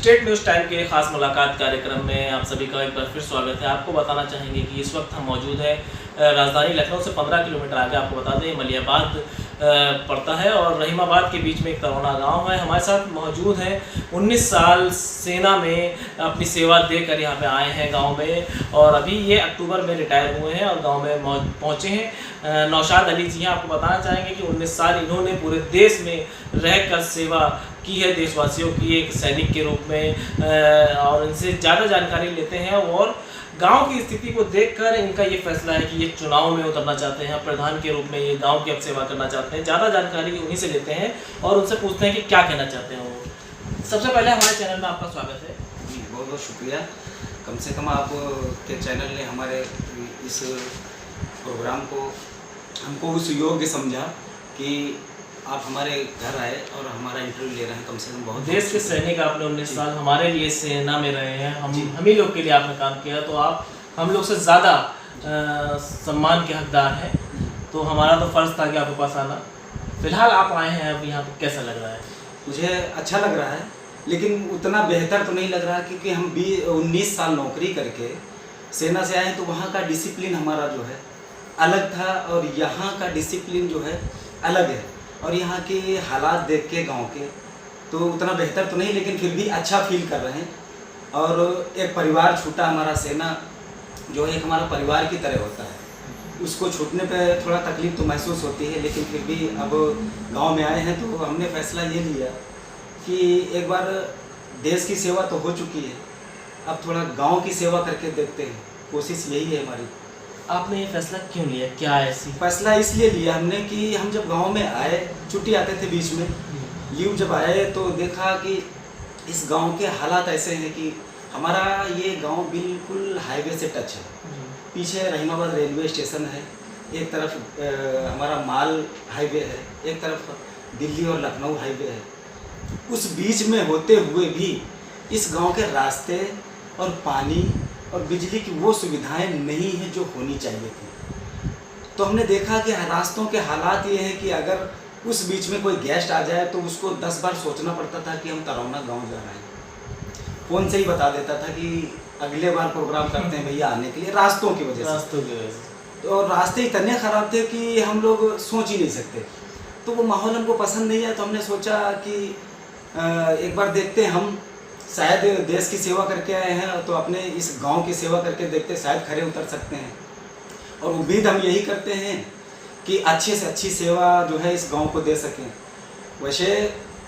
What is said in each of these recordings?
State news time के खास मुलाकात कार्यक्रम में आप सभी का एक बार फिर स्वागत है। आपको बताना चाहेंगे कि इस वक्त हम मौजूद हैं राजधानी लखनऊ से 15 किलोमीटर आगे। आपको बता दें मलियाबाद पड़ता है और रहीमाबाद के बीच में एक तरोना गांव है। हमारे साथ मौजूद हैं 19 साल सेना में अपनी सेवा देकर यहाँ पे आए हैं गांव में, और अभी ये अक्टूबर में रिटायर हुए हैं और गांव में पहुँचे हैं। नौशाद अली जी हैं। आपको बताना चाहेंगे कि 19 साल इन्होंने पूरे देश में रहकर सेवा की है देशवासियों की एक सैनिक के रूप में, और इनसे ज़्यादा जानकारी लेते हैं और गांव की स्थिति को देखकर इनका ये फैसला है कि ये चुनाव में उतरना चाहते हैं, प्रधान के रूप में ये गांव की अब सेवा करना चाहते हैं। ज़्यादा जानकारी उन्हीं से लेते हैं और उनसे पूछते हैं कि क्या कहना चाहते हैं वो। सबसे पहले हमारे चैनल में आपका स्वागत है जी। बहुत बहुत शुक्रिया। कम से कम आप के चैनल ने हमारे इस प्रोग्राम को हमको उस योग्य समझा कि आप हमारे घर आए और हमारा इंटरव्यू ले रहे हैं। कम से कम बहुत देश के सैनिक आपने 19 साल हमारे लिए सेना में रहे हैं, हम ही लोग के लिए आपने काम किया, तो आप हम लोग से ज़्यादा सम्मान के हकदार हैं। तो हमारा तो फ़र्ज़ था कि आपके पास आना। फिलहाल आप आए हैं, अब यहाँ पर कैसा लग रहा है? मुझे अच्छा लग रहा है, लेकिन उतना बेहतर तो नहीं लग रहा, क्योंकि हम 19 साल नौकरी करके सेना से आए हैं, तो वहाँ का डिसिप्लिन हमारा जो है अलग था और यहाँ का डिसिप्लिन जो है अलग है। और यहाँ के हालात देख के गांव के तो उतना बेहतर तो नहीं, लेकिन फिर भी अच्छा फील कर रहे हैं। और एक परिवार छूटा हमारा, सेना जो है एक हमारा परिवार की तरह होता है, उसको छूटने पे थोड़ा तकलीफ़ तो महसूस होती है, लेकिन फिर भी अब गांव में आए हैं तो हमने फैसला ये लिया कि एक बार देश की सेवा तो हो चुकी है, अब थोड़ा गाँव की सेवा करके देखते हैं। कोशिश यही है हमारी। आपने ये फैसला क्यों लिया? क्या ऐसी फैसला इसलिए लिया हमने कि हम जब गांव में आए, छुट्टी आते थे बीच में, लीव जब आए तो देखा कि इस गांव के हालात ऐसे हैं कि हमारा ये गांव बिल्कुल हाईवे से टच है। पीछे रहीमाबाद रेलवे स्टेशन है, एक तरफ हमारा माल हाईवे है, एक तरफ दिल्ली और लखनऊ हाईवे है। उस बीच में होते हुए भी इस गाँव के रास्ते और पानी और बिजली की वो सुविधाएं नहीं है जो होनी चाहिए थी। तो हमने देखा कि रास्तों के हालात ये हैं कि अगर उस बीच में कोई गेस्ट आ जाए तो उसको 10 बार सोचना पड़ता था कि हम तरोना गांव जा रहे हैं। फ़ोन से ही बता देता था कि अगले बार प्रोग्राम करते हैं भैया आने के लिए, रास्तों की वजह से। तो रास्ते इतने ख़राब थे कि हम लोग सोच ही नहीं सकते। तो वो माहौल हमको पसंद नहीं है, तो हमने सोचा कि एक बार देखते हैं, हम शायद देश की सेवा करके आए हैं तो अपने इस गांव की सेवा करके देखते, शायद खरे उतर सकते हैं। और उम्मीद हम यही करते हैं कि अच्छे से अच्छी सेवा जो है इस गांव को दे सकें। वैसे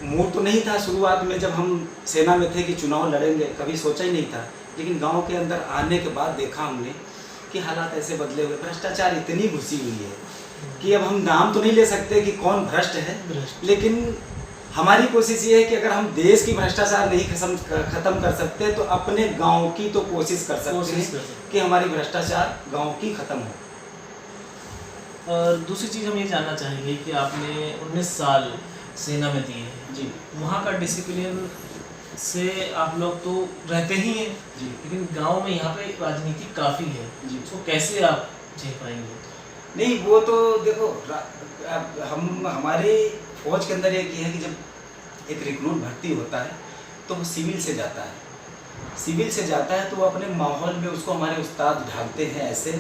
मूड तो नहीं था शुरुआत में, जब हम सेना में थे कि चुनाव लड़ेंगे, कभी सोचा ही नहीं था। लेकिन गांव के अंदर आने के बाद देखा हमने कि हालात ऐसे बदले हुए, भ्रष्टाचार इतनी घुसी हुई है कि अब हम नाम तो नहीं ले सकते कि कौन भ्रष्ट है, लेकिन हमारी कोशिश ये है कि अगर हम देश की भ्रष्टाचार नहीं खत्म कर सकते तो अपने गांव की तो कोशिश कर सकते हैं कि हमारी भ्रष्टाचार गांव की खत्म हो। और दूसरी चीज़ हम ये जानना चाहेंगे कि आपने 19 साल सेना में दिए हैं जी। वहाँ का डिसिप्लिन से आप लोग तो रहते ही हैं जी, लेकिन गांव में यहाँ पे राजनीति काफ़ी है जी। तो कैसे आप झेल पाएंगे? नहीं, वो तो देखो, हम हमारे फौज के अंदर एक ये है कि जब एक रिक्रूट भर्ती होता है तो वो सिविल से जाता है, तो वो अपने माहौल में उसको हमारे उस्ताद ढालते हैं ऐसे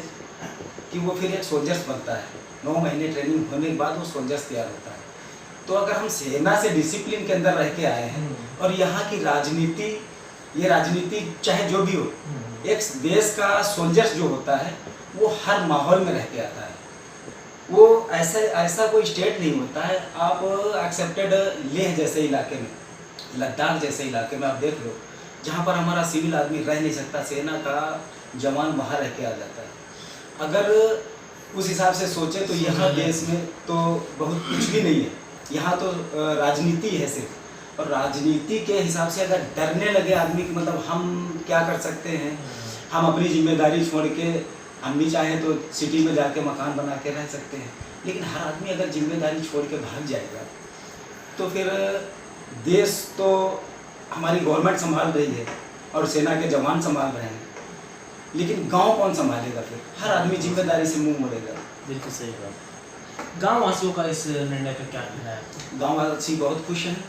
कि वो फिर एक सोल्जर्स बनता है। 9 महीने ट्रेनिंग होने के बाद वो सोल्जर्स तैयार होता है। तो अगर हम सेना से डिसिप्लिन के अंदर रह के आए हैं और यहाँ की राजनीति, ये राजनीति चाहे जो भी हो, एक देश का सोल्जर्स जो होता है वो हर माहौल में रह के आता है। वो ऐसा कोई स्टेट नहीं होता है। आप एक्सेप्टेड लेह जैसे इलाके में, लद्दाख जैसे इलाके में आप देख लो, जहाँ पर हमारा सिविल आदमी रह नहीं सकता, सेना का जवान वहाँ रह के आ जाता है। अगर उस हिसाब से सोचे तो यहाँ देश में तो बहुत कुछ भी नहीं है। यहाँ तो राजनीति है सिर्फ, और राजनीति के हिसाब से अगर डरने लगे आदमी कि मतलब हम क्या कर सकते हैं, हम अपनी जिम्मेदारी छोड़ के हम भी चाहें तो सिटी में जाके मकान बना के रह सकते हैं, लेकिन हर आदमी अगर जिम्मेदारी छोड़ के भाग जाएगा तो फिर देश तो हमारी गवर्नमेंट संभाल रही है और सेना के जवान संभाल रहे हैं, लेकिन गांव कौन संभालेगा? फिर हर आदमी जिम्मेदारी से मुंह मोड़ेगा। बिल्कुल सही बात। गाँव वासियों का इस निर्णय पर क्या कहना है? गाँव वासी बहुत खुश हैं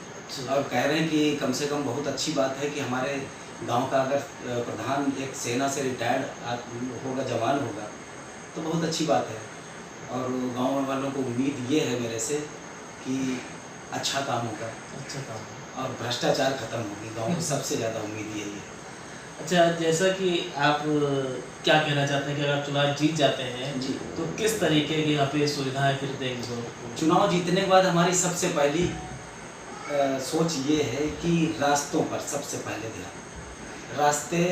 और कह रहे हैं कि कम से कम बहुत अच्छी बात है कि हमारे गांव का अगर प्रधान एक सेना से रिटायर्ड होगा, जवान होगा, तो बहुत अच्छी बात है। और गांव वालों को उम्मीद ये है मेरे से कि अच्छा काम होगा, अच्छा काम। और भ्रष्टाचार खत्म होगी। गांव को सबसे ज़्यादा उम्मीद यही है। अच्छा, जैसा कि आप क्या कहना चाहते हैं कि अगर चुनाव जीत जाते हैं जी, तो किस तरीके की यहाँ पे सुविधाएं फिर देंगे उनको? चुनाव जीतने के बाद हमारी सबसे पहली सोच ये है कि रास्तों पर सबसे पहले ध्यान। रास्ते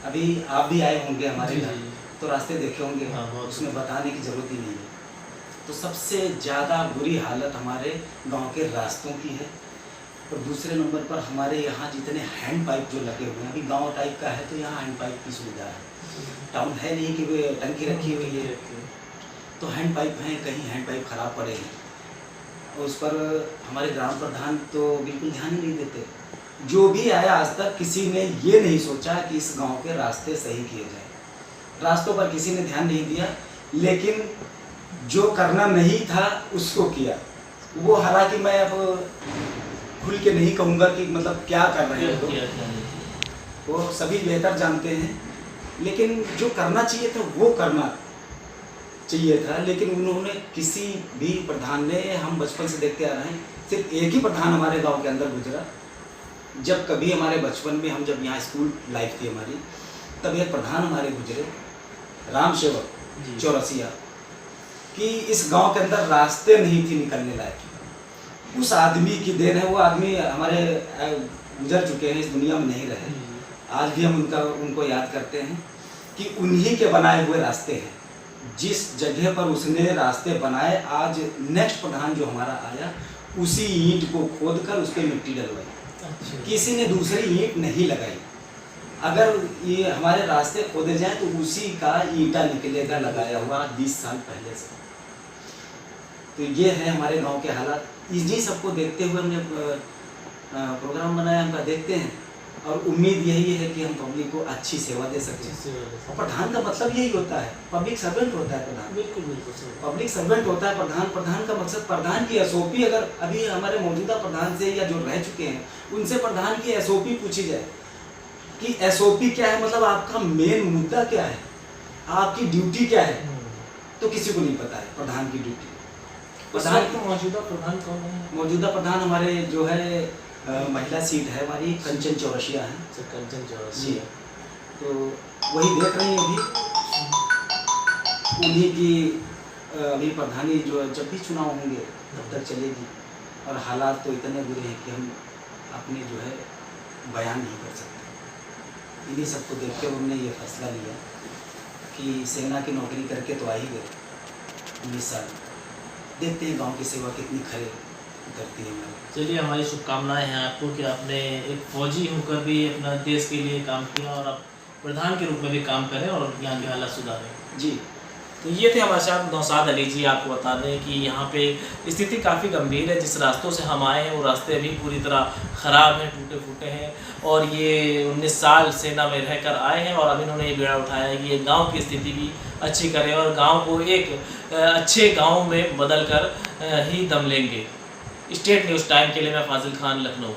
अभी आप भी आए होंगे हमारे जी, घर, जी। तो रास्ते देखे होंगे, हाँ, बहुत। उसमें बताने की ज़रूरत ही नहीं है। तो सबसे ज़्यादा बुरी हालत हमारे गांव के रास्तों की है। और दूसरे नंबर पर हमारे यहाँ जितने हैंड पाइप जो लगे हुए हैं, अभी गांव टाइप का है तो यहाँ हैंड पाइप की सुविधा है। टाउन है नहीं कि वे टंकी रखी हुई है, तो हैंड पाइप हैं, कहीं हैंड पाइप ख़राब पड़े हैं, और उस पर हमारे ग्राम प्रधान तो बिल्कुल ध्यान ही नहीं देते। जो भी आया आज तक किसी ने ये नहीं सोचा कि इस गांव के रास्ते सही किए जाए। रास्तों पर किसी ने ध्यान नहीं दिया, लेकिन जो करना नहीं था उसको किया। वो हालांकि मैं अब खुल के नहीं कहूँगा कि मतलब क्या कर रहे हैं लोग, वो सभी बेहतर जानते हैं, लेकिन जो करना चाहिए था वो करना चाहिए था। लेकिन उन्होंने किसी भी प्रधान ने, हम बचपन से देखते आ रहे हैं, सिर्फ एक ही प्रधान हमारे गांव के अंदर गुजरा। जब कभी हमारे बचपन में, हम जब यहाँ स्कूल लाइफ थी हमारी, तब एक प्रधान हमारे गुजरे, राम सेवक चौरसिया, कि इस गांव के अंदर रास्ते नहीं थी निकलने लायक। उस आदमी की देन है। वो आदमी हमारे गुजर चुके हैं, इस दुनिया में नहीं रहे। आज भी हम उनको याद करते हैं कि उन्हीं के बनाए हुए रास्ते हैं। जिस जगह पर उसने रास्ते बनाए, आज नेक्स्ट प्रधान जो हमारा आया, उसी ईंट को खोद कर उस पर मिट्टी डलवाई। किसी ने दूसरी ईंट नहीं लगाई। अगर ये हमारे रास्ते खोदे जाएं तो उसी का ईंटा निकलेगा लगाया हुआ 20 साल पहले से। तो ये है हमारे गांव के हालात। इन्हीं सबको देखते हुए हमने प्रोग्राम बनाया। हम देखते हैं और उम्मीद यही है कि हम पब्लिक को अच्छी सेवा दे सकें। और प्रधान का मतलब यही होता है, पब्लिक सर्वेंट होता है प्रधान। बिल्कुल बिल्कुल पब्लिक सर्वेंट होता है प्रधान। प्रधान का मकसद, प्रधान की एसओपी, अगर अभी हमारे मौजूदा प्रधान से या जो रह चुके हैं उनसे प्रधान की एसओपी पूछी जाए कि एसओपी क्या है, मतलब आपका मेन मुद्दा क्या है, आपकी ड्यूटी क्या है, तो किसी को नहीं पता है प्रधान की ड्यूटी। प्रधान को मौजूदा प्रधान कौन है? मौजूदा प्रधान हमारे जो है महिला सीट है हमारी, कंचन चौरसिया है। कंचन जी, चौरसिया। तो वही देख रही हैं अभी। उन्हीं की अभी प्रधानी जो जब भी चुनाव होंगे तब तक चलेगी। और हालात तो इतने बुरे हैं कि हम अपने जो है बयान नहीं कर सकते। इन्हीं सबको देखते हुए हमने ये फैसला लिया कि सेना की नौकरी करके तो आ ही गए 19 साल, देखते हैं गांव की सेवा कितनी खरे करती है हमारी। चलिए, हमारी शुभकामनाएं हैं आपको कि आपने एक फौजी होकर भी अपना देश के लिए काम किया और आप प्रधान के रूप में भी काम करें और यहाँ के हालात सुधारें। जी, तो ये थे हमारे साथ नौशाद अली जी। आपको बता दें कि यहाँ पे स्थिति काफ़ी गंभीर है। जिस रास्तों से हम आए हैं वो रास्ते अभी पूरी तरह ख़राब हैं, टूटे फूटे हैं। और ये 19 साल सेना में रहकर आए हैं और अब इन्होंने ये बीड़ा उठाया है कि ये गांव की स्थिति भी अच्छी करें और गांव को एक अच्छे गांव में बदल कर ही दम लेंगे। स्टेट न्यूज़ टाइम के लिए मैं फाजिल खान, लखनऊ।